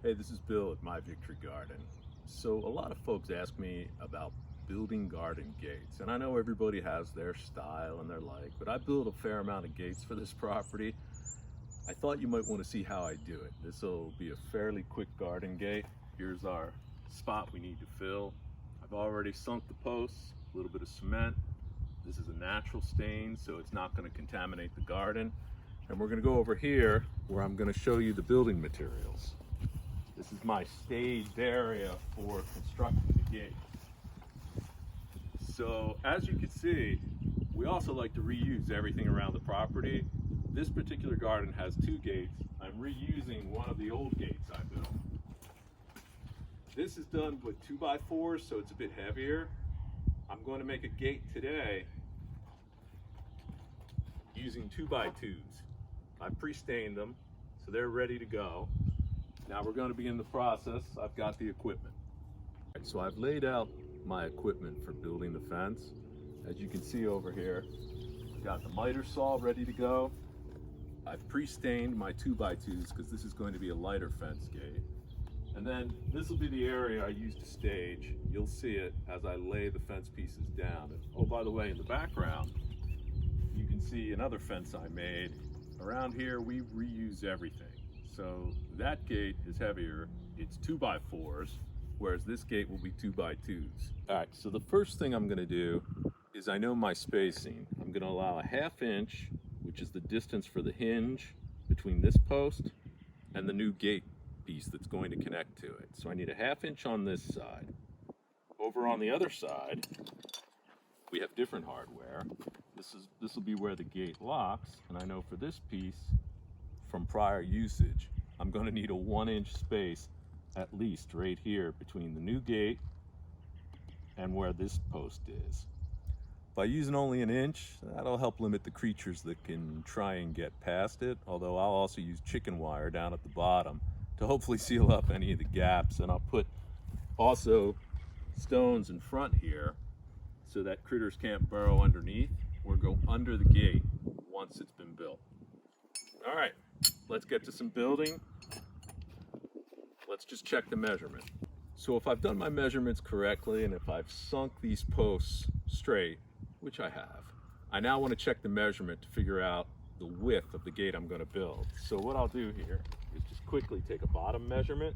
Hey, this is Bill at My Victory Garden. So a lot of folks ask me about building garden gates, and I know everybody has their style and their like, but I build a fair amount of gates for this property. I thought you might want to see how I do it. This will be a fairly quick garden gate. Here's our spot we need to fill. I've already sunk the posts, a little bit of cement. This is a natural stain, so it's not going to contaminate the garden. And we're going to go over here where I'm going to show you the building materials. This is my staged area for constructing the gate. So as you can see, we also like to reuse everything around the property. This particular garden has two gates. I'm reusing one of the old gates I built. This is done with 2x4s, so it's a bit heavier. I'm going to make a gate today using 2x2s. I've pre-stained them, so they're ready to go. Now we're going to begin the process. I've got the equipment. So I've laid out my equipment for building the fence. As you can see over here, I've got the miter saw ready to go. I've pre-stained my 2x2s because this is going to be a lighter fence gate. And then this will be the area I use to stage. You'll see it as I lay the fence pieces down. And oh, by the way, in the background, you can see another fence I made. Around here, we reuse everything. So that gate is heavier, it's 2x4s, whereas this gate will be 2x2s. All right, so the first thing I'm gonna do is I know my spacing. I'm gonna allow a 1/2 inch, which is the distance for the hinge between this post and the new gate piece that's going to connect to it. So I need a 1/2 inch on this side. Over on the other side, we have different hardware. This will be where the gate locks, and I know for this piece, from prior usage, I'm going to need a 1-inch space at least right here between the new gate and where this post is. By using only 1 inch, that'll help limit the creatures that can try and get past it, although I'll also use chicken wire down at the bottom to hopefully seal up any of the gaps, and I'll put also stones in front here so that critters can't burrow underneath or go under the gate once it's been built. All right, let's get to some building. Let's just check the measurement. So if I've done my measurements correctly and if I've sunk these posts straight, which I have, I now want to check the measurement to figure out the width of the gate I'm going to build. So what I'll do here is just quickly take a bottom measurement,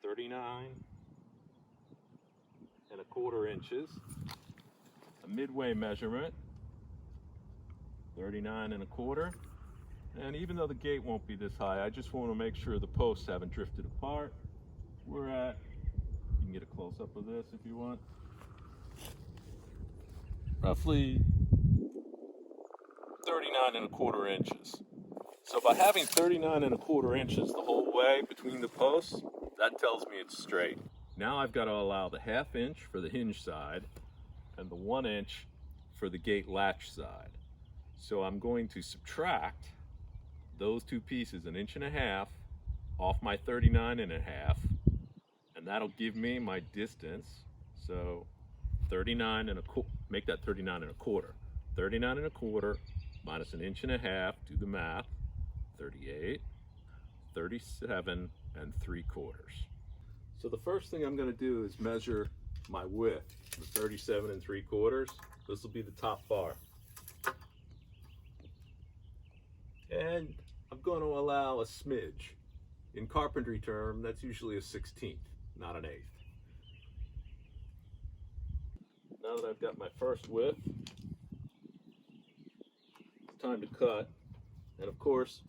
39.25 inches, a midway measurement, 39.25. And even though the gate won't be this high, I just want to make sure the posts haven't drifted apart. We're at, you can get a close-up of this if you want, roughly 39.25 inches. So by having 39.25 inches the whole way between the posts, that tells me it's straight. Now I've got to allow the 1/2 inch for the hinge side and the 1 inch for the gate latch side. So I'm going to subtract those two pieces, 1.5 inches off my 39.5, and that'll give me my distance. So 39.25, make that 39.25. 39.25 minus 1.5 inches, do the math, 38, 37.75. So the first thing I'm going to do is measure my width, the 37.75. This will be the top bar. And I'm going to allow a smidge. In carpentry term, that's usually a 1/16, not an 1/8. Now that I've got my first width, it's time to cut. And of course,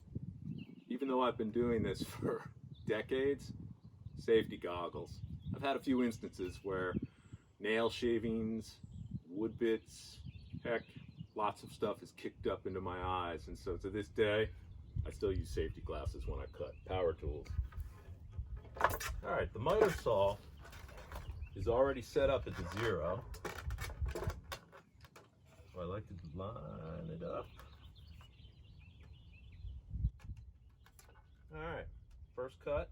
even though I've been doing this for decades, safety goggles. I've had a few instances where nail shavings, wood bits, heck, lots of stuff is kicked up into my eyes, and so to this day, I still use safety glasses when I cut. Power tools. All right, the miter saw is already set up at the 0. So I like to line it up. All right, first cut.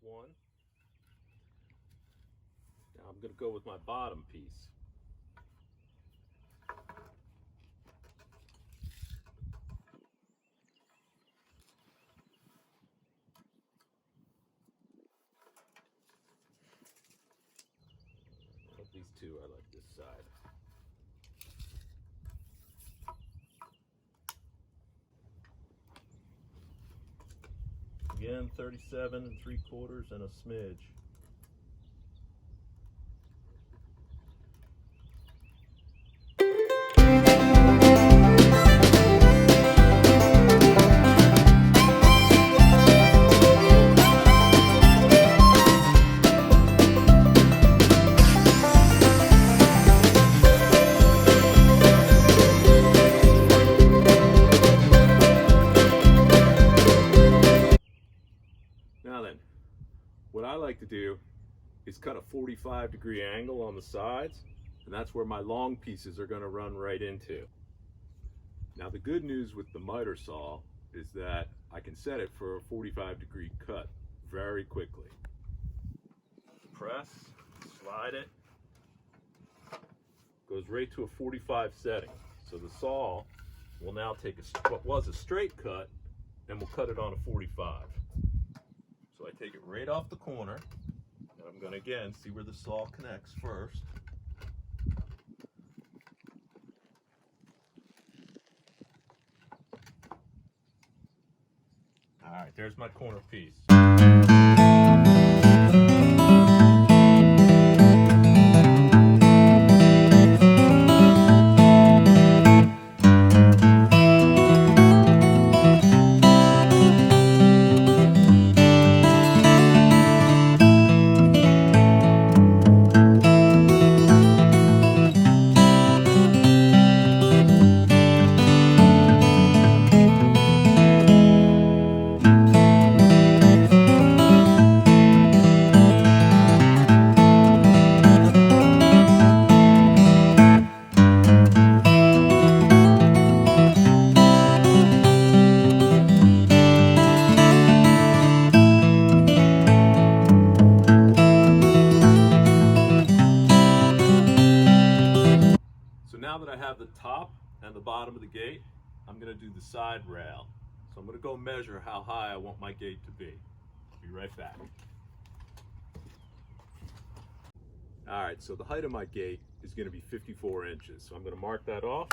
one. Now I'm going to go with my bottom piece. Of these two, I like this side. Again, 37 3/4 and a smidge. Now then, what I like to do is cut a 45-degree angle on the sides, and that's where my long pieces are going to run right into. Now the good news with the miter saw is that I can set it for a 45-degree cut very quickly. Press, slide it, goes right to a 45 setting. So the saw will now take what was a straight cut and we'll cut it on a 45. So I take it right off the corner, and I'm going to again see where the saw connects first. All right, there's my corner piece. Now that I have the top and the bottom of the gate, I'm going to do the side rail. So I'm going to go measure how high I want my gate to be. Be right back. All right, so the height of my gate is going to be 54 inches. So I'm going to mark that off.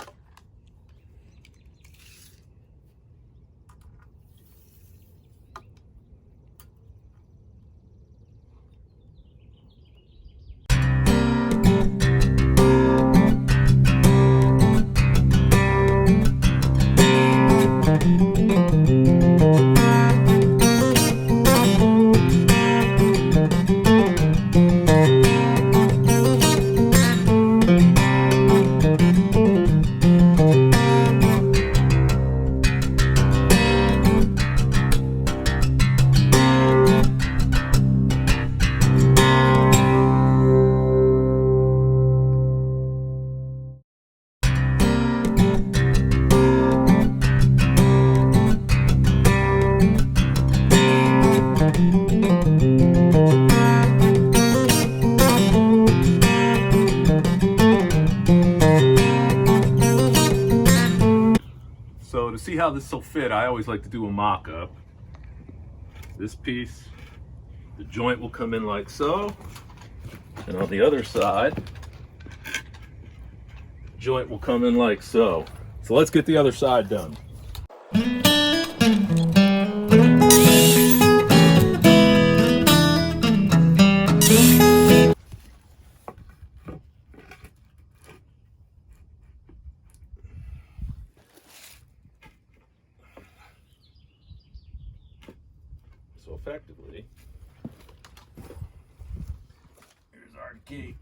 So to see how this will fit, I always like to do a mock-up. This piece, the joint will come in like so, and on the other side, the joint will come in like so. So let's get the other side done. So effectively, here's our gate.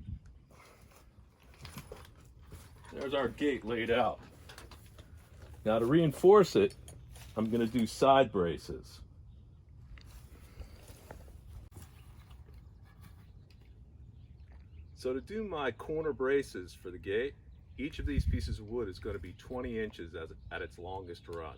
There's our gate laid out. Now to reinforce it, I'm going to do side braces. So to do my corner braces for the gate, each of these pieces of wood is going to be 20 inches at its longest run.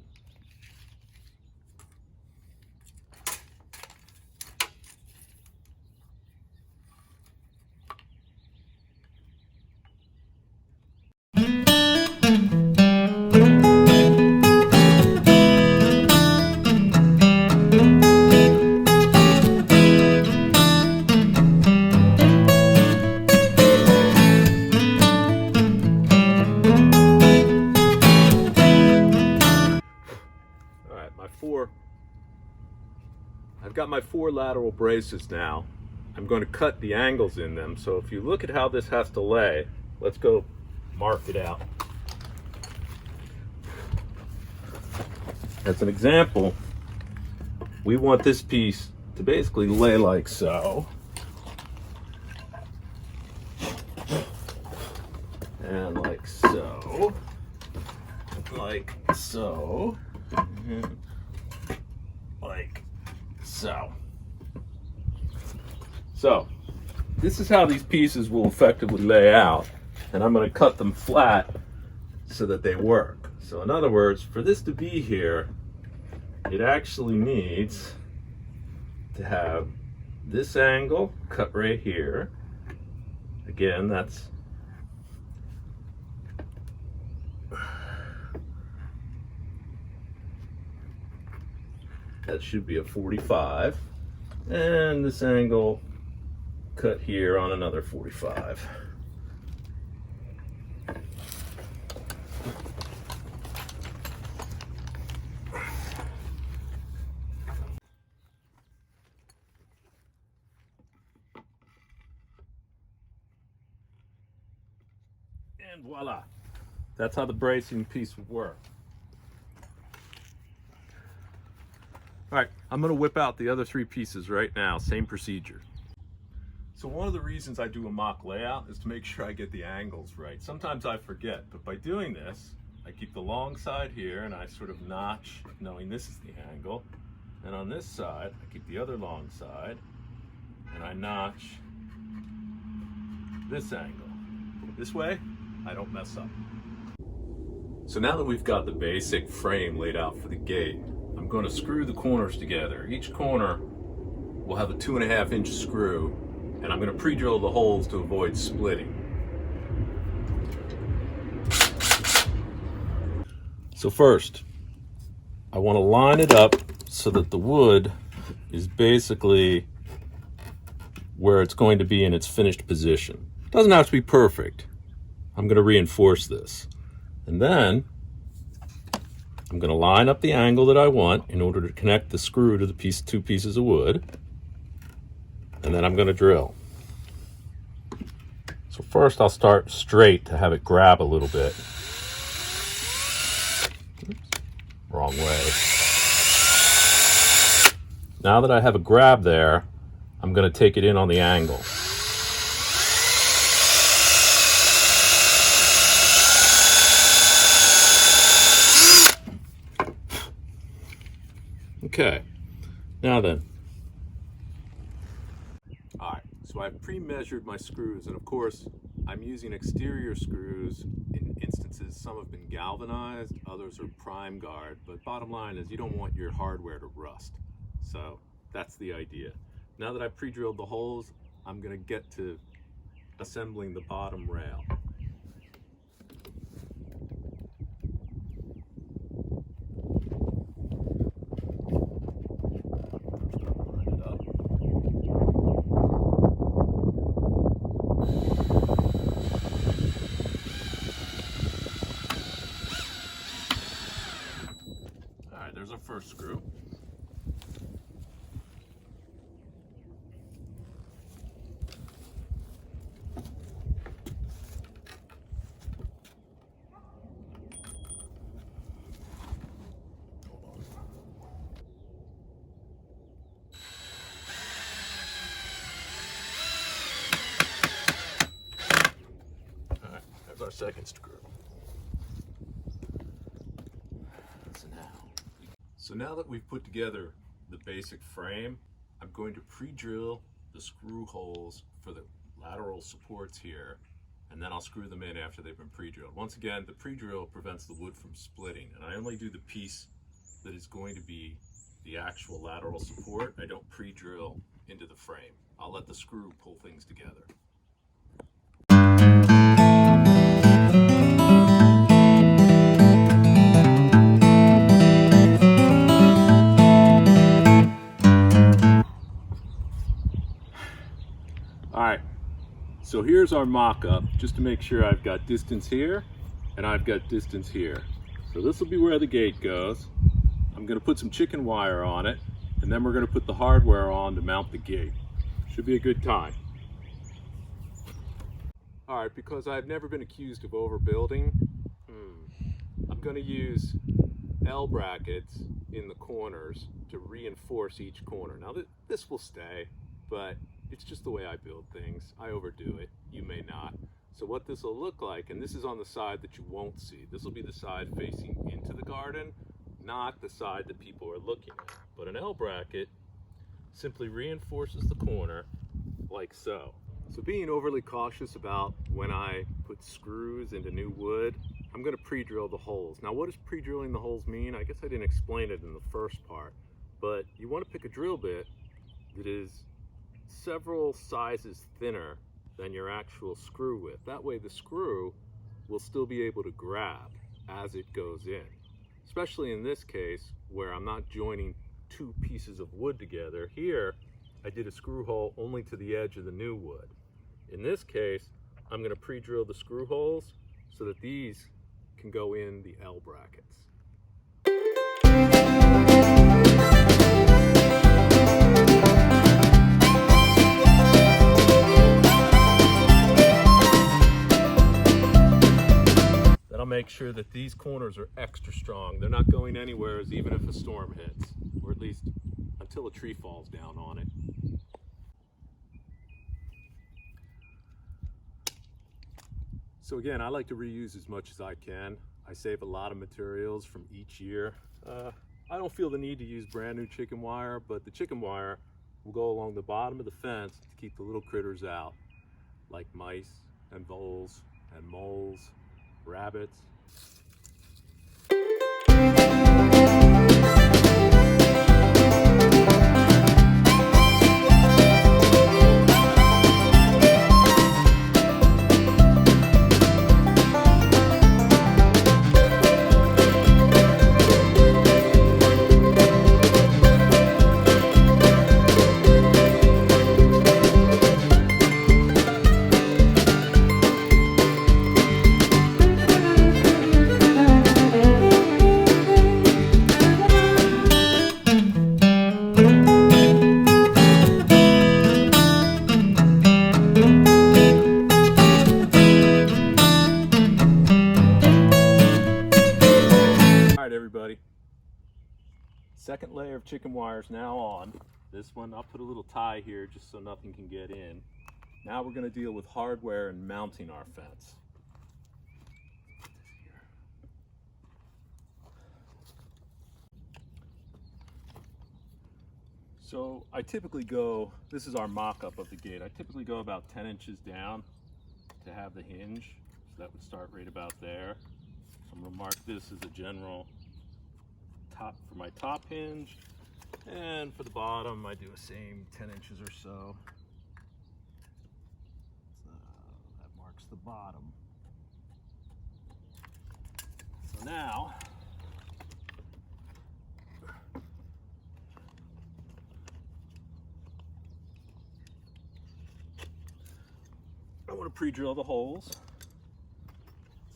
my four lateral braces now. I'm going to cut the angles in them. So if you look at how this has to lay, let's go mark it out. As an example, we want this piece to basically lay like so. And like so. Like so. And like so. So, this is how these pieces will effectively lay out, and I'm going to cut them flat so that they work. So in other words, for this to be here, it actually needs to have this angle cut right here. Again, that should be a 45, and this angle cut here on another 45. And voila, that's how the bracing piece would work. All right, I'm gonna whip out the other three pieces right now, same procedure. So one of the reasons I do a mock layout is to make sure I get the angles right. Sometimes I forget, but by doing this, I keep the long side here and I sort of notch, knowing this is the angle. And on this side, I keep the other long side and I notch this angle. This way, I don't mess up. So now that we've got the basic frame laid out for the gate, I'm going to screw the corners together. Each corner will have a 2.5-inch screw, and I'm going to pre-drill the holes to avoid splitting. So first, I want to line it up so that the wood is basically where it's going to be in its finished position. It doesn't have to be perfect. I'm going to reinforce this. And then I'm going to line up the angle that I want in order to connect the screw to the two pieces of wood. And then I'm going to drill. So first I'll start straight to have it grab a little bit. Oops, wrong way. Now that I have a grab there, I'm going to take it in on the angle. Okay, now then. All right, so I've pre-measured my screws, and of course, I'm using exterior screws. In instances, some have been galvanized, others are prime guard, but bottom line is you don't want your hardware to rust. So that's the idea. Now that I've pre-drilled the holes, I'm gonna get to assembling the bottom rail. There's our first screw. All right, there's our second screw. So now that we've put together the basic frame, I'm going to pre-drill the screw holes for the lateral supports here, and then I'll screw them in after they've been pre-drilled. Once again, the pre-drill prevents the wood from splitting, and I only do the piece that is going to be the actual lateral support. I don't pre-drill into the frame. I'll let the screw pull things together. Alright, so here's our mock-up, just to make sure I've got distance here, and I've got distance here. So this will be where the gate goes. I'm going to put some chicken wire on it, and then we're going to put the hardware on to mount the gate. Should be a good time. All right, because I've never been accused of overbuilding, I'm going to use L brackets in the corners to reinforce each corner. Now this will stay, but it's just the way I build things. I overdo it. You may not. So what this will look like, and this is on the side that you won't see. This will be the side facing into the garden, not the side that people are looking at. But an L bracket simply reinforces the corner like so. So being overly cautious about when I put screws into new wood, I'm going to pre-drill the holes. Now what does pre-drilling the holes mean? I guess I didn't explain it in the first part, but you want to pick a drill bit that is several sizes thinner than your actual screw width. That way the screw will still be able to grab as it goes in. Especially in this case where I'm not joining two pieces of wood together. Here I did a screw hole only to the edge of the new wood. In this case, I'm going to pre-drill the screw holes so that these can go in the L brackets. Then I'll make sure that these corners are extra strong. They're not going anywhere even if a storm hits, or at least until a tree falls down on it. So again, I like to reuse as much as I can. I save a lot of materials from each year. I don't feel the need to use brand new chicken wire, but the chicken wire will go along the bottom of the fence to keep the little critters out, like mice and voles and moles, rabbits. Everybody, second layer of chicken wire is now on. This one I'll put a little tie here just so nothing can get in. Now we're going to deal with hardware and mounting our fence. So I typically go, this is our mock-up of the gate, I typically go about 10 inches down to have the hinge, so that would start right about there. I'm going to mark this as a general top for my top hinge, and for the bottom I do the same 10 inches or so. That marks the bottom. So now I want to pre-drill the holes.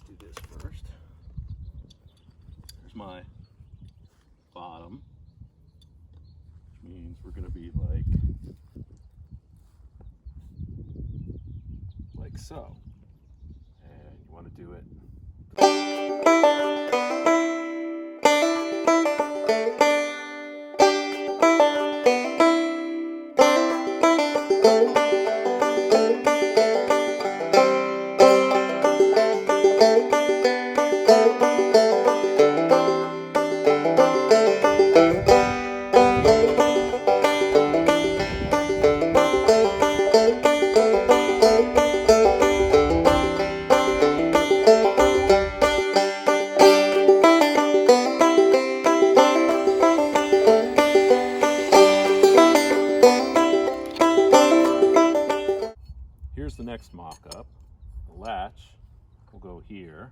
Let's do this first. There's my bottom, which means we're going to be like so, and you want to do it the next mock-up. The latch will go here.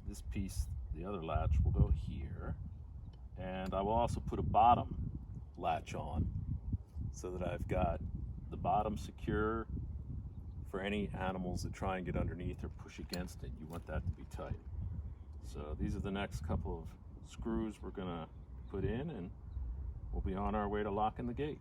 This piece, the other latch, will go here. And I will also put a bottom latch on so that I've got the bottom secure for any animals that try and get underneath or push against it. You want that to be tight. So these are the next couple of screws we're gonna put in, and we'll be on our way to locking the gate.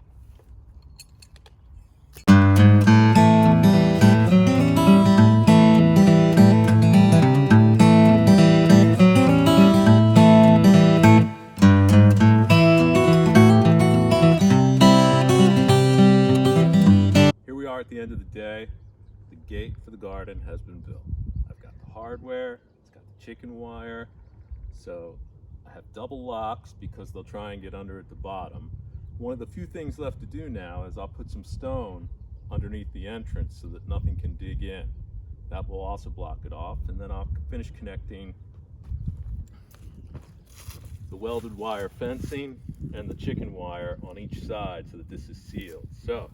Here we are at the end of the day. The gate for the garden has been built. I've got the hardware, it's got the chicken wire, so I have double locks because they'll try and get under at the bottom. One of the few things left to do now is I'll put some stone underneath the entrance so that nothing can dig in. That will also block it off, and then I'll finish connecting the welded wire fencing and the chicken wire on each side so that this is sealed. So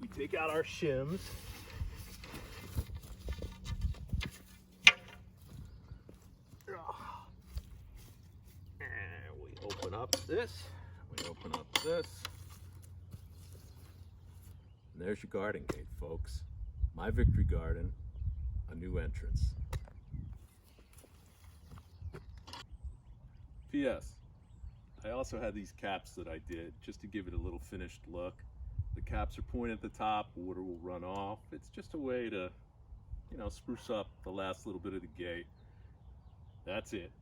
we take out our shims. And we open up this. We open up this. And there's your garden gate, folks. My victory garden, a new entrance. P.S. I also had these caps that I did just to give it a little finished look. The caps are pointed at the top, water will run off. It's just a way to, spruce up the last little bit of the gate. That's it.